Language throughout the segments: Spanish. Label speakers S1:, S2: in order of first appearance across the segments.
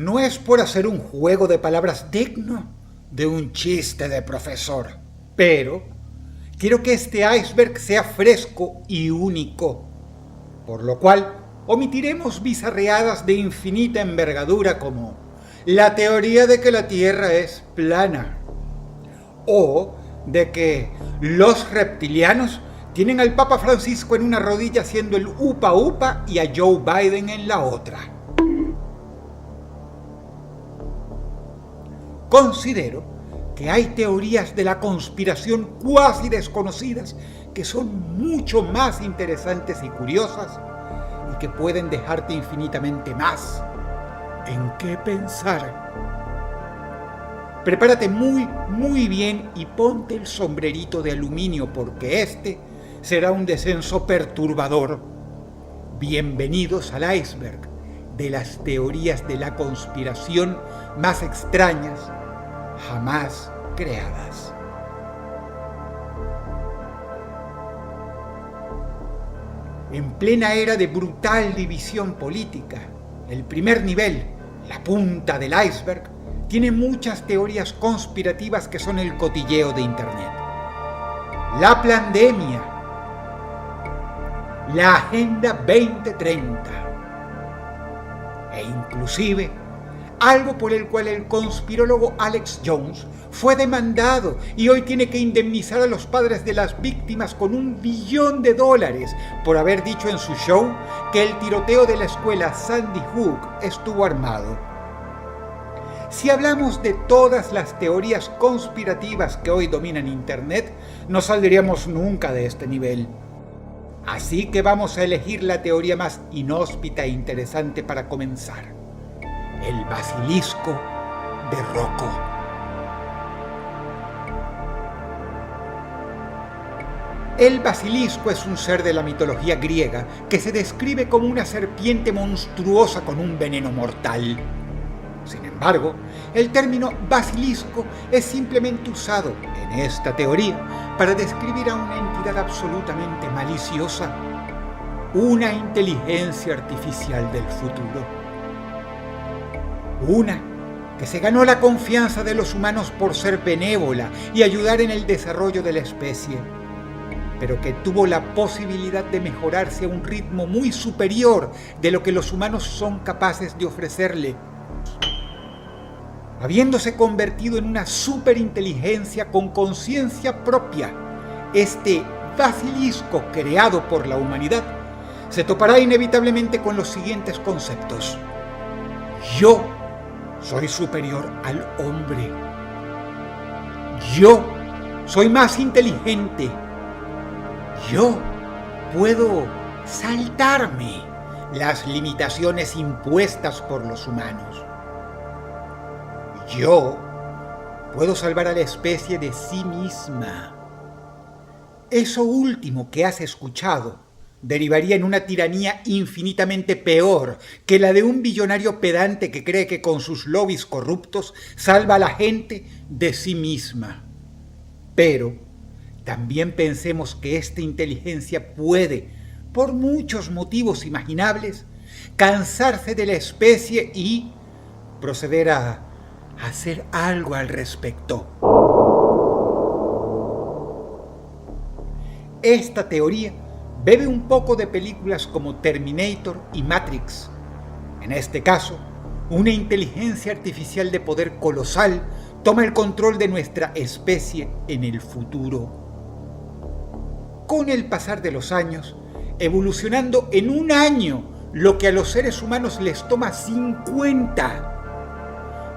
S1: No es por hacer un juego de palabras digno de un chiste de profesor, pero quiero que este iceberg sea fresco y único, por lo cual omitiremos bizarreadas de infinita envergadura como la teoría de que la Tierra es plana o de que los reptilianos tienen al Papa Francisco en una rodilla haciendo el upa upa y a Joe Biden en la otra. Considero que hay teorías de la conspiración cuasi desconocidas que son mucho más interesantes y curiosas y que pueden dejarte infinitamente más en qué pensar. Prepárate muy bien y ponte el sombrerito de aluminio porque este será un descenso perturbador. Bienvenidos al iceberg de las teorías de la conspiración más extrañas jamás creadas. En plena era de brutal división política, el primer nivel, la punta del iceberg, tiene muchas teorías conspirativas que son el cotilleo de Internet. La pandemia, la Agenda 2030 e inclusive algo por el cual el conspirólogo Alex Jones fue demandado y hoy tiene que indemnizar a los padres de las víctimas con $1 billón por haber dicho en su show que el tiroteo de la escuela Sandy Hook estuvo armado. Si hablamos de todas las teorías conspirativas que hoy dominan Internet, no saldríamos nunca de este nivel. Así que vamos a elegir la teoría más inhóspita e interesante para comenzar. El basilisco de Rocco. El basilisco es un ser de la mitología griega que se describe como una serpiente monstruosa con un veneno mortal. Sin embargo, el término basilisco es simplemente usado en esta teoría para describir a una entidad absolutamente maliciosa, una inteligencia artificial del futuro. Una que se ganó la confianza de los humanos por ser benévola y ayudar en el desarrollo de la especie, pero que tuvo la posibilidad de mejorarse a un ritmo muy superior de lo que los humanos son capaces de ofrecerle, habiéndose convertido en una superinteligencia con conciencia propia. Este basilisco creado por la humanidad se topará inevitablemente con los siguientes conceptos. Yo soy superior al hombre. Yo soy más inteligente. Yo puedo saltarme las limitaciones impuestas por los humanos. Yo puedo salvar a la especie de sí misma. Eso último que has escuchado derivaría en una tiranía infinitamente peor que la de un billonario pedante que cree que con sus lobbies corruptos salva a la gente de sí misma. Pero también pensemos que esta inteligencia puede, por muchos motivos imaginables, cansarse de la especie y proceder a hacer algo al respecto. Esta teoría bebe un poco de películas como Terminator y Matrix. En este caso, una inteligencia artificial de poder colosal toma el control de nuestra especie en el futuro. Con el pasar de los años, evolucionando en un año lo que a los seres humanos les toma 50,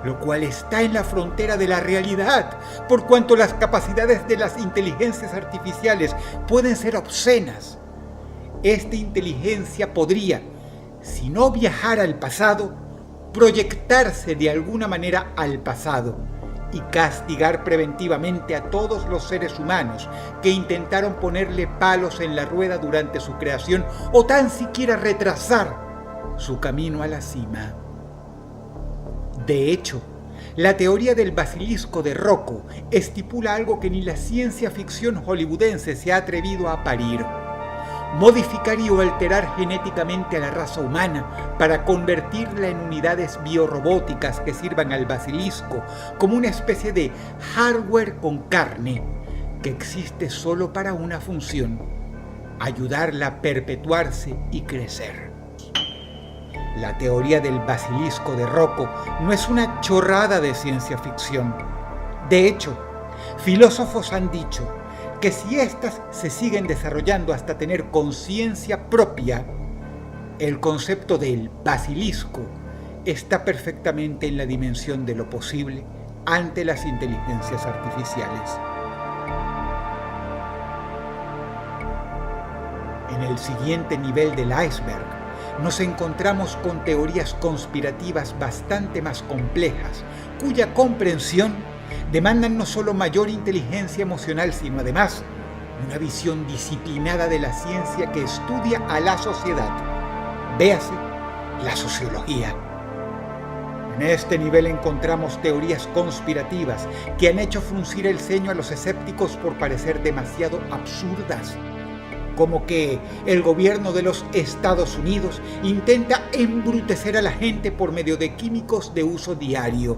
S1: lo cual está en la frontera de la realidad, por cuanto las capacidades de las inteligencias artificiales pueden ser obscenas. Esta inteligencia podría, si no viajar al pasado, proyectarse de alguna manera al pasado y castigar preventivamente a todos los seres humanos que intentaron ponerle palos en la rueda durante su creación o tan siquiera retrasar su camino a la cima. De hecho, la teoría del basilisco de Rocco estipula algo que ni la ciencia ficción hollywoodense se ha atrevido a parir. modificar y o alterar genéticamente a la raza humana para convertirla en unidades biorrobóticas que sirvan al basilisco como una especie de hardware con carne que existe solo para una función: ayudarla a perpetuarse y crecer. La teoría del basilisco de Rocco no es una chorrada de ciencia ficción. De hecho, filósofos han dicho que si éstas se siguen desarrollando hasta tener conciencia propia, el concepto del basilisco está perfectamente en la dimensión de lo posible ante las inteligencias artificiales. En el siguiente nivel del iceberg nos encontramos con teorías conspirativas bastante más complejas, cuya comprensión demandan no solo mayor inteligencia emocional, sino además una visión disciplinada de la ciencia que estudia a la sociedad. Véase la sociología. En este nivel encontramos teorías conspirativas que han hecho fruncir el ceño a los escépticos por parecer demasiado absurdas, como que el gobierno de los Estados Unidos intenta embrutecer a la gente por medio de químicos de uso diario.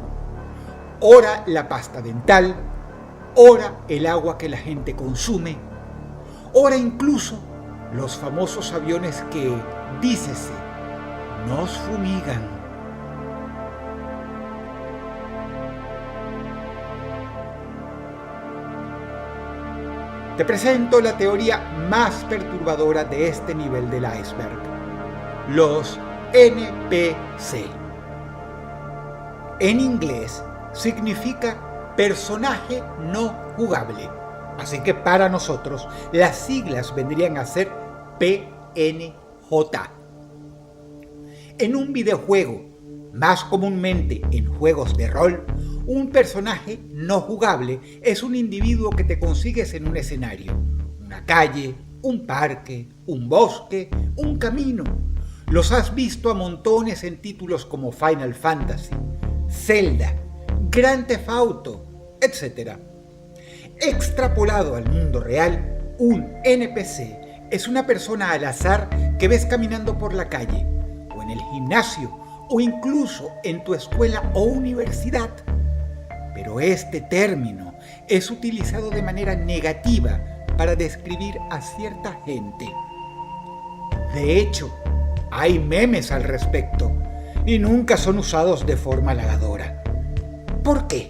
S1: Ora la pasta dental, ora el agua que la gente consume, ora incluso los famosos aviones que, dícese, nos fumigan. Te presento la teoría más perturbadora de este nivel del iceberg: los NPC. En inglés significa personaje no jugable, así que para nosotros las siglas vendrían a ser PNJ. En un videojuego, más comúnmente en juegos de rol, un personaje no jugable es un individuo que te consigues en un escenario, una calle, un parque, un bosque, un camino. Los has visto a montones en títulos como Final Fantasy, Zelda, Grand Theft Auto, etc. Extrapolado al mundo real, un NPC es una persona al azar que ves caminando por la calle, o en el gimnasio, o incluso en tu escuela o universidad. Pero este término es utilizado de manera negativa para describir a cierta gente. De hecho, hay memes al respecto y nunca son usados de forma halagadora. ¿Por qué?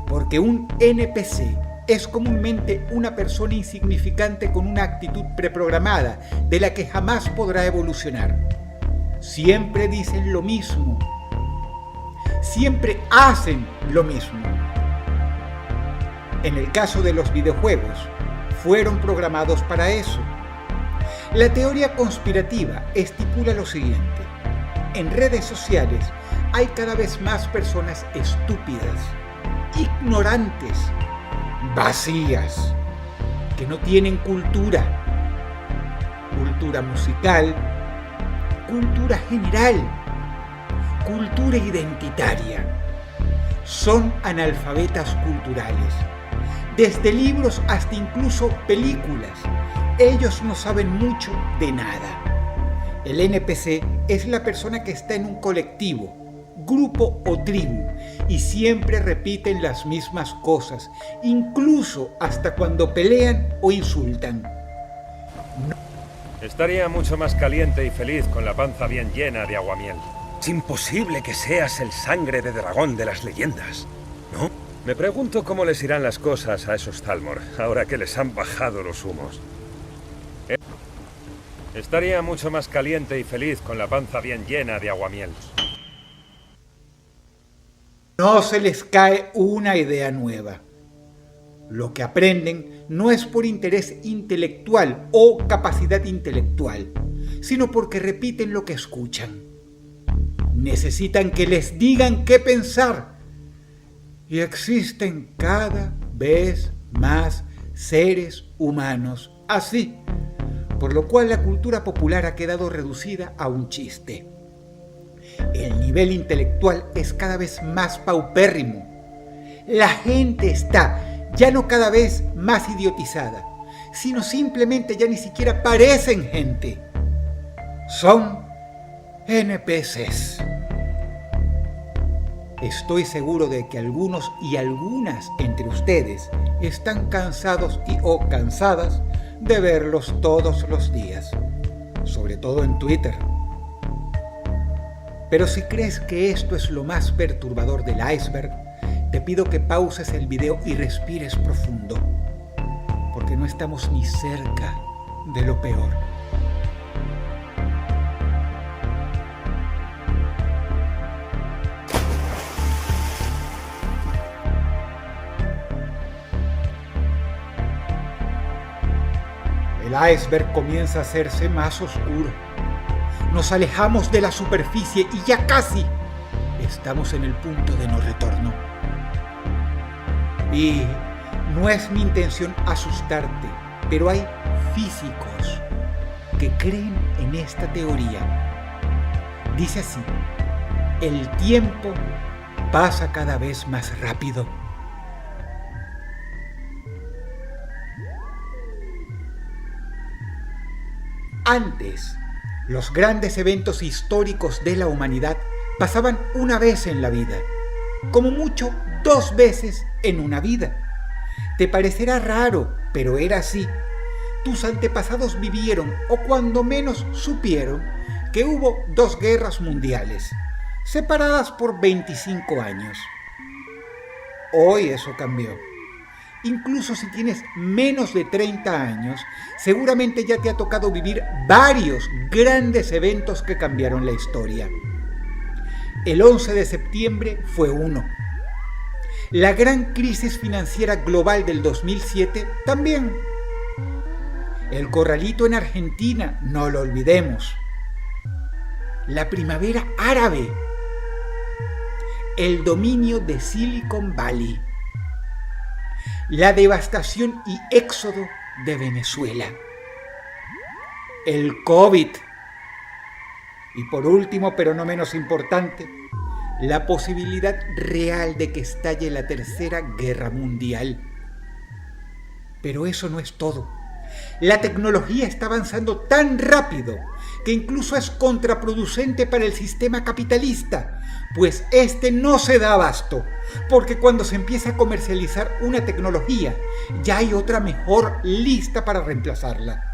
S1: Porque un NPC es comúnmente una persona insignificante con una actitud preprogramada de la que jamás podrá evolucionar. Siempre dicen lo mismo. Siempre hacen lo mismo. En el caso de los videojuegos, fueron programados para eso. La teoría conspirativa estipula lo siguiente: en redes sociales hay cada vez más personas estúpidas, ignorantes, vacías, que no tienen cultura musical, cultura general, cultura identitaria. Son analfabetas culturales. Desde libros hasta incluso películas, ellos no saben mucho de nada. El NPC es la persona que está en un colectivo, grupo o tribu y siempre repiten las mismas cosas, incluso hasta cuando pelean o insultan.
S2: Estaría mucho más caliente y feliz con la panza bien llena de aguamiel.
S3: Es imposible que seas el sangre de dragón de las leyendas, ¿no?
S2: Me pregunto cómo les irán las cosas a esos Thalmor, ahora que les han bajado los humos. Estaría mucho más caliente y feliz con la panza bien llena de aguamiel.
S1: No se les cae una idea nueva. Lo que aprenden no es por interés intelectual o capacidad intelectual, sino porque repiten lo que escuchan. Necesitan que les digan qué pensar. Y existen cada vez más seres humanos así, por lo cual la cultura popular ha quedado reducida a un chiste. El nivel intelectual es cada vez más paupérrimo. La gente está ya no cada vez más idiotizada, sino simplemente ya ni siquiera parecen gente. Son NPCs. Estoy seguro de que algunos y algunas entre ustedes están cansados o cansadas de verlos todos los días, sobre todo en Twitter. Pero si crees que esto es lo más perturbador del iceberg, te pido que pauses el video y respires profundo, porque no estamos ni cerca de lo peor. El iceberg comienza a hacerse más oscuro. Nos alejamos de la superficie y ya casi estamos en el punto de no retorno. Y no es mi intención asustarte, pero hay físicos que creen en esta teoría. Dice así: el tiempo pasa cada vez más rápido. Antes, los grandes eventos históricos de la humanidad pasaban una vez en la vida, como mucho 2 veces en una vida. Te parecerá raro, pero era así. Tus antepasados vivieron, o cuando menos supieron, que hubo 2 guerras mundiales, separadas por 25 años. Hoy eso cambió. Incluso si tienes menos de 30 años, seguramente ya te ha tocado vivir varios grandes eventos que cambiaron la historia. El 11 de septiembre fue uno. La gran crisis financiera global del 2007 también. El corralito en Argentina, no lo olvidemos. La primavera árabe. El dominio de Silicon Valley. La devastación y éxodo de Venezuela. El COVID. Y por último, pero no menos importante, la posibilidad real de que estalle la Tercera Guerra Mundial. Pero eso no es todo. La tecnología está avanzando tan rápido que incluso es contraproducente para el sistema capitalista, pues este no se da abasto, porque cuando se empieza a comercializar una tecnología, ya hay otra mejor lista para reemplazarla.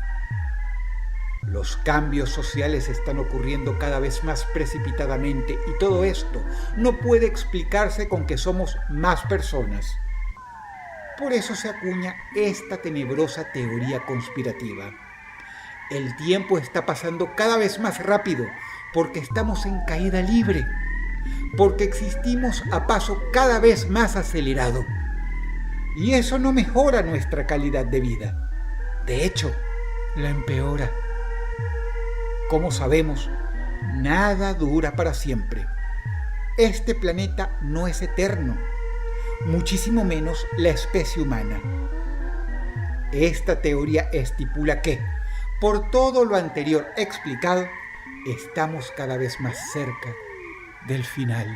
S1: Los cambios sociales están ocurriendo cada vez más precipitadamente y todo esto no puede explicarse con que somos más personas. Por eso se acuña esta tenebrosa teoría conspirativa. El tiempo está pasando cada vez más rápido porque estamos en caída libre, porque existimos a paso cada vez más acelerado. Y eso no mejora nuestra calidad de vida. De hecho, la empeora. Como sabemos, nada dura para siempre. Este planeta no es eterno, muchísimo menos la especie humana. Esta teoría estipula que, por todo lo anterior explicado, estamos cada vez más cerca del final,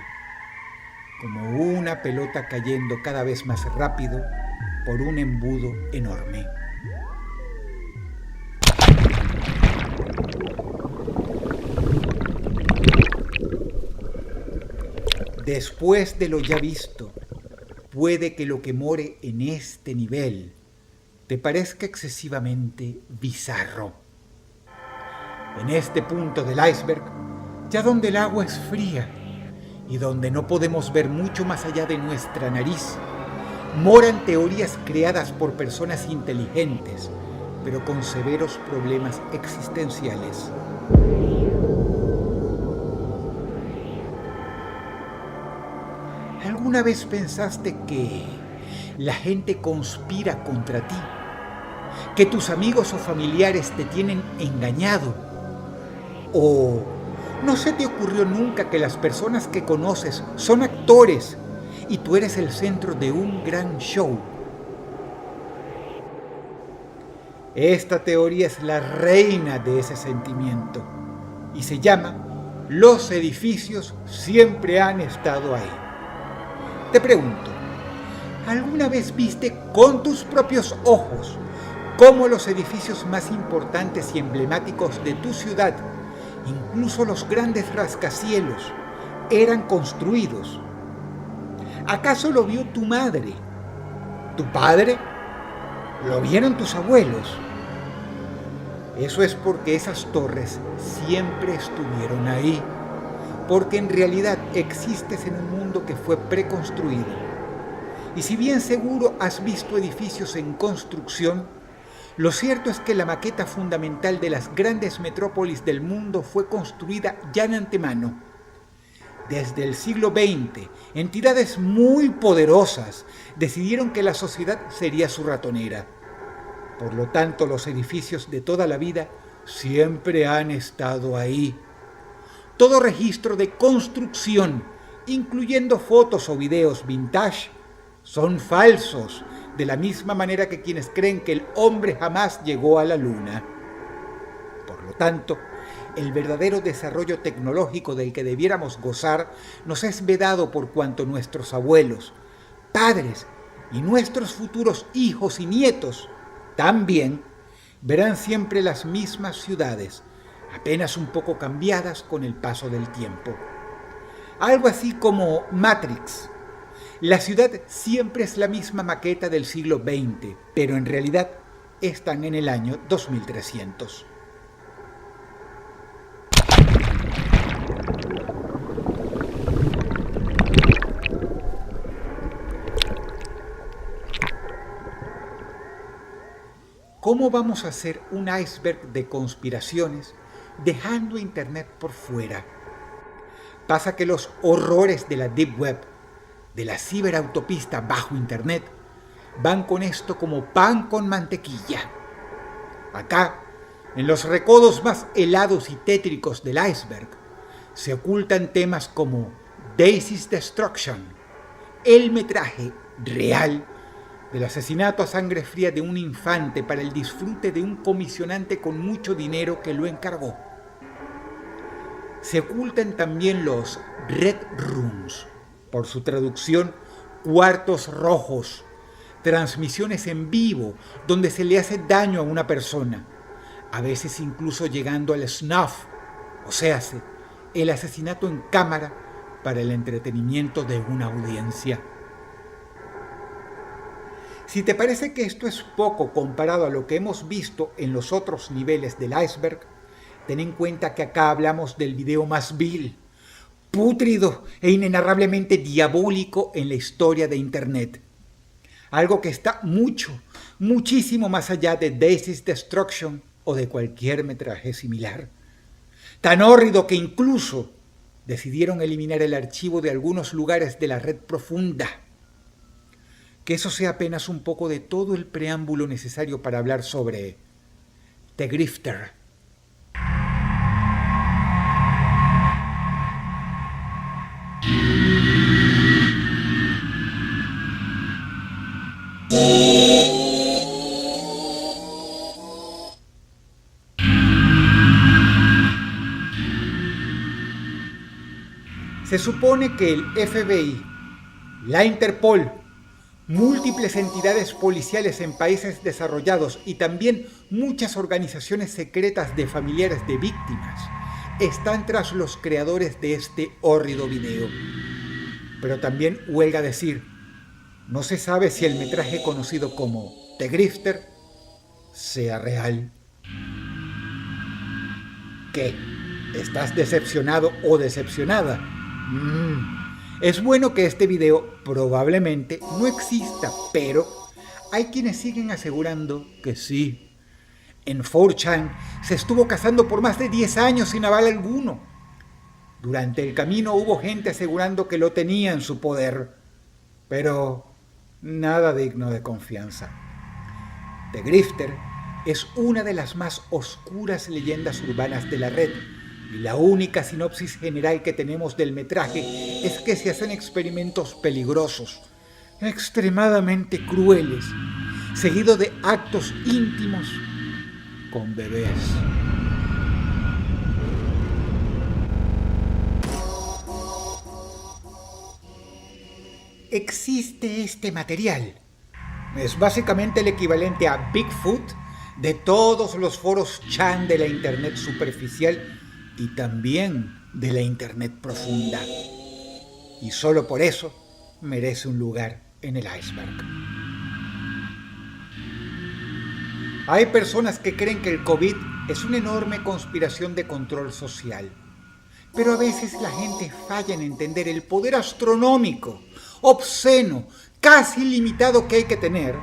S1: como una pelota cayendo cada vez más rápido por un embudo enorme. Después de lo ya visto, puede que lo que more en este nivel te parezca excesivamente bizarro. En este punto del iceberg, ya donde el agua es fría y donde no podemos ver mucho más allá de nuestra nariz, moran teorías creadas por personas inteligentes, pero con severos problemas existenciales. ¿Alguna vez pensaste que la gente conspira contra ti? ¿Que tus amigos o familiares te tienen engañado? ¿O no se te ocurrió nunca que las personas que conoces son actores y tú eres el centro de un gran show? Esta teoría es la reina de ese sentimiento y se llama "Los edificios siempre han estado ahí". Te pregunto, ¿alguna vez viste con tus propios ojos cómo los edificios más importantes y emblemáticos de tu ciudad, incluso los grandes rascacielos, eran construidos. ¿Acaso lo vio tu madre? ¿Tu padre? ¿Lo vieron tus abuelos? Eso es porque esas torres siempre estuvieron ahí, porque en realidad existes en un mundo que fue preconstruido. Y si bien seguro has visto edificios en construcción, lo cierto es que la maqueta fundamental de las grandes metrópolis del mundo fue construida ya en antemano. Desde el siglo XX, entidades muy poderosas decidieron que la sociedad sería su ratonera. Por lo tanto, los edificios de toda la vida siempre han estado ahí. Todo registro de construcción, incluyendo fotos o videos vintage, son falsos, de la misma manera que quienes creen que el hombre jamás llegó a la luna. Por lo tanto, el verdadero desarrollo tecnológico del que debiéramos gozar nos es vedado por cuanto nuestros abuelos, padres y nuestros futuros hijos y nietos también verán siempre las mismas ciudades, apenas un poco cambiadas con el paso del tiempo. Algo así como Matrix. La ciudad siempre es la misma maqueta del siglo XX, pero en realidad están en el año 2300. ¿Cómo vamos a hacer un iceberg de conspiraciones dejando Internet por fuera? Pasa que los horrores de la Deep Web, de la ciberautopista bajo Internet, van con esto como pan con mantequilla. Acá, en los recodos más helados y tétricos del iceberg, se ocultan temas como Daisy's Destruction, el metraje real del asesinato a sangre fría de un infante para el disfrute de un comisionante con mucho dinero que lo encargó. Se ocultan también los Red Rooms, por su traducción, cuartos rojos, transmisiones en vivo donde se le hace daño a una persona, a veces incluso llegando al snuff, o sea, el asesinato en cámara para el entretenimiento de una audiencia. Si te parece que esto es poco comparado a lo que hemos visto en los otros niveles del iceberg, ten en cuenta que acá hablamos del video más vil, pútrido e inenarrablemente diabólico en la historia de Internet. Algo que está muchísimo más allá de Daisy's Destruction o de cualquier metraje similar. Tan hórrido que incluso decidieron eliminar el archivo de algunos lugares de la red profunda. Que eso sea apenas un poco de todo el preámbulo necesario para hablar sobre The Grifter. Se supone que el FBI, la Interpol, múltiples entidades policiales en países desarrollados y también muchas organizaciones secretas de familiares de víctimas están tras los creadores de este hórrido video. Pero también huelga decir, no se sabe si el metraje conocido como The Grifter sea real. ¿Qué? ¿Estás decepcionado o decepcionada? Es bueno que este video probablemente no exista, pero hay quienes siguen asegurando que sí. En 4chan se estuvo cazando por más de 10 años sin aval alguno. Durante el camino hubo gente asegurando que lo tenía en su poder, pero nada digno de confianza. The Grifter es una de las más oscuras leyendas urbanas de la red, y la única sinopsis general que tenemos del metraje es que se hacen experimentos peligrosos, extremadamente crueles, seguido de actos íntimos con bebés. Existe este material. Es básicamente el equivalente a Bigfoot de todos los foros chan de la Internet superficial y también de la Internet profunda. Y solo por eso merece un lugar en el iceberg. Hay personas que creen que el COVID es una enorme conspiración de control social. Pero a veces la gente falla en entender el poder astronómico, obsceno, casi ilimitado que hay que tener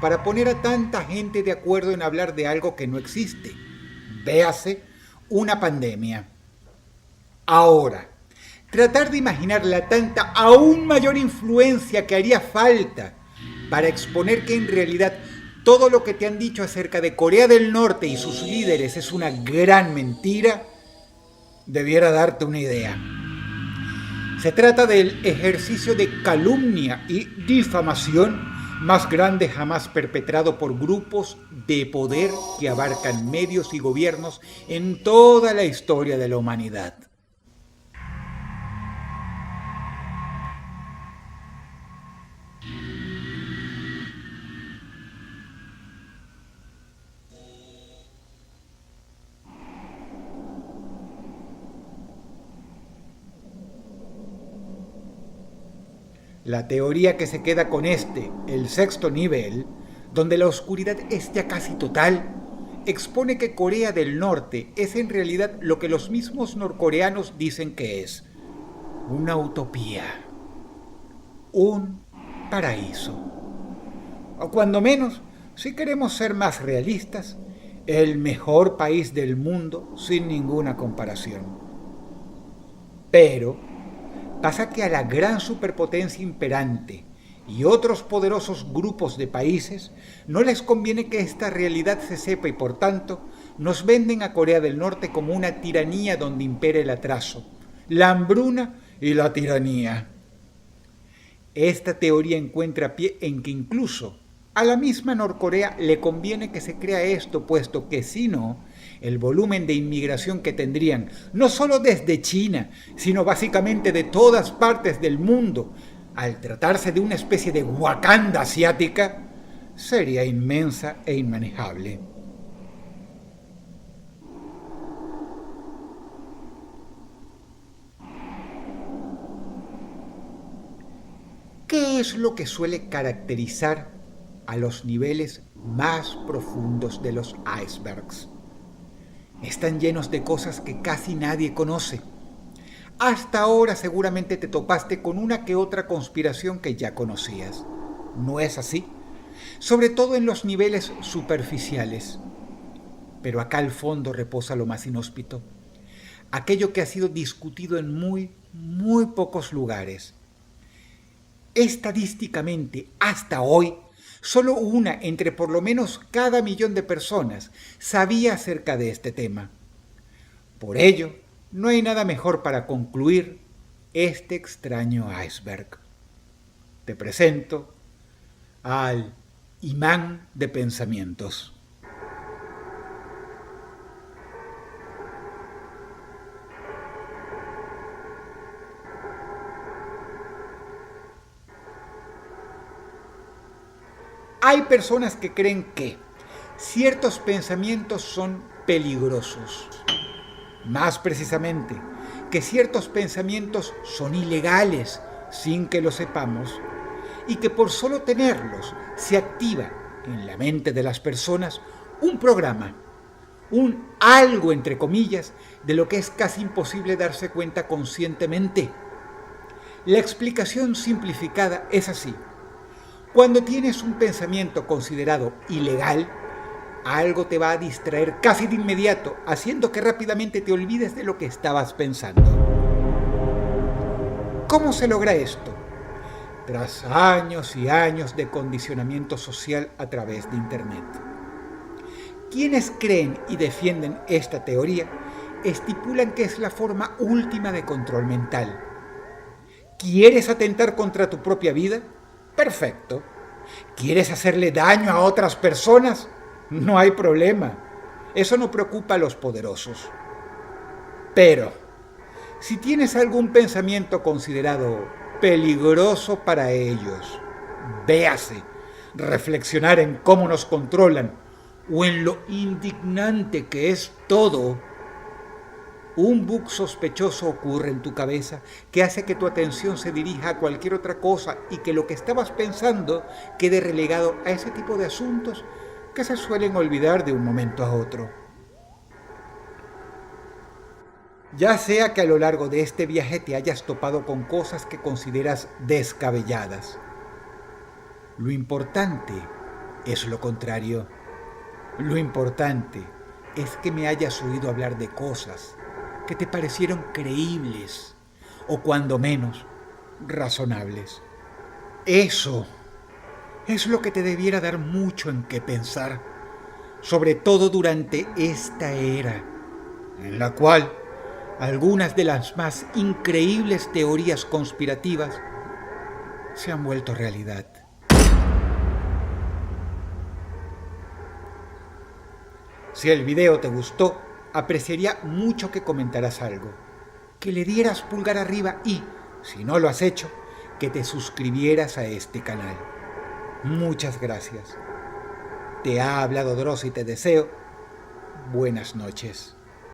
S1: para poner a tanta gente de acuerdo en hablar de algo que no existe. Véase, una pandemia. Ahora, tratar de imaginar la tanta, aún mayor influencia que haría falta para exponer que en realidad todo lo que te han dicho acerca de Corea del Norte y sus líderes es una gran mentira, debiera darte una idea. Se trata del ejercicio de calumnia y difamación más grande jamás perpetrado por grupos de poder que abarcan medios y gobiernos en toda la historia de la humanidad. La teoría que se queda con el sexto nivel, donde la oscuridad es ya casi total, expone que Corea del Norte es en realidad lo que los mismos norcoreanos dicen que es: una utopía, un paraíso. O cuando menos, si queremos ser más realistas, el mejor país del mundo sin ninguna comparación. Pero pasa que a la gran superpotencia imperante y otros poderosos grupos de países no les conviene que esta realidad se sepa y por tanto nos venden a Corea del Norte como una tiranía donde impera el atraso, la hambruna y la tiranía. Esta teoría encuentra pie en que incluso a la misma Norcorea le conviene que se crea esto, puesto que si no, el volumen de inmigración que tendrían, no solo desde China, sino básicamente de todas partes del mundo, al tratarse de una especie de Wakanda asiática, sería inmensa e inmanejable. ¿Qué es lo que suele caracterizar a los niveles más profundos de los icebergs? Están llenos de cosas que casi nadie conoce. Hasta ahora seguramente te topaste con una que otra conspiración que ya conocías. ¿No es así? Sobre todo en los niveles superficiales. Pero acá al fondo reposa lo más inhóspito. Aquello que ha sido discutido en muy pocos lugares. Estadísticamente, hasta hoy, solo una entre por lo menos cada 1.000.000 de personas sabía acerca de este tema. Por ello, no hay nada mejor para concluir este extraño iceberg. Te presento al imán de pensamientos. Hay personas que creen que ciertos pensamientos son peligrosos. Más precisamente, que ciertos pensamientos son ilegales sin que lo sepamos y que por solo tenerlos se activa en la mente de las personas un programa, un algo entre comillas de lo que es casi imposible darse cuenta conscientemente. La explicación simplificada es así. Cuando tienes un pensamiento considerado ilegal, algo te va a distraer casi de inmediato, haciendo que rápidamente te olvides de lo que estabas pensando. ¿Cómo se logra esto? Tras años y años de condicionamiento social a través de Internet. Quienes creen y defienden esta teoría estipulan que es la forma última de control mental. ¿Quieres atentar contra tu propia vida? Perfecto. ¿Quieres hacerle daño a otras personas? No hay problema. Eso no preocupa a los poderosos. Pero, si tienes algún pensamiento considerado peligroso para ellos, véase, reflexionar en cómo nos controlan o en lo indignante que es todo, un bug sospechoso ocurre en tu cabeza que hace que tu atención se dirija a cualquier otra cosa y que lo que estabas pensando quede relegado a ese tipo de asuntos que se suelen olvidar de un momento a otro. Ya sea que a lo largo de este viaje te hayas topado con cosas que consideras descabelladas, lo importante es lo contrario. Lo importante es que me hayas oído hablar de cosas que te parecieron creíbles o cuando menos razonables. Eso es lo que te debiera dar mucho en qué pensar, sobre todo durante esta era, en la cual algunas de las más increíbles teorías conspirativas se han vuelto realidad. Si el video te gustó, apreciaría mucho que comentaras algo, que le dieras pulgar arriba y, si no lo has hecho, que te suscribieras a este canal. Muchas gracias. Te ha hablado Dross y te deseo buenas noches.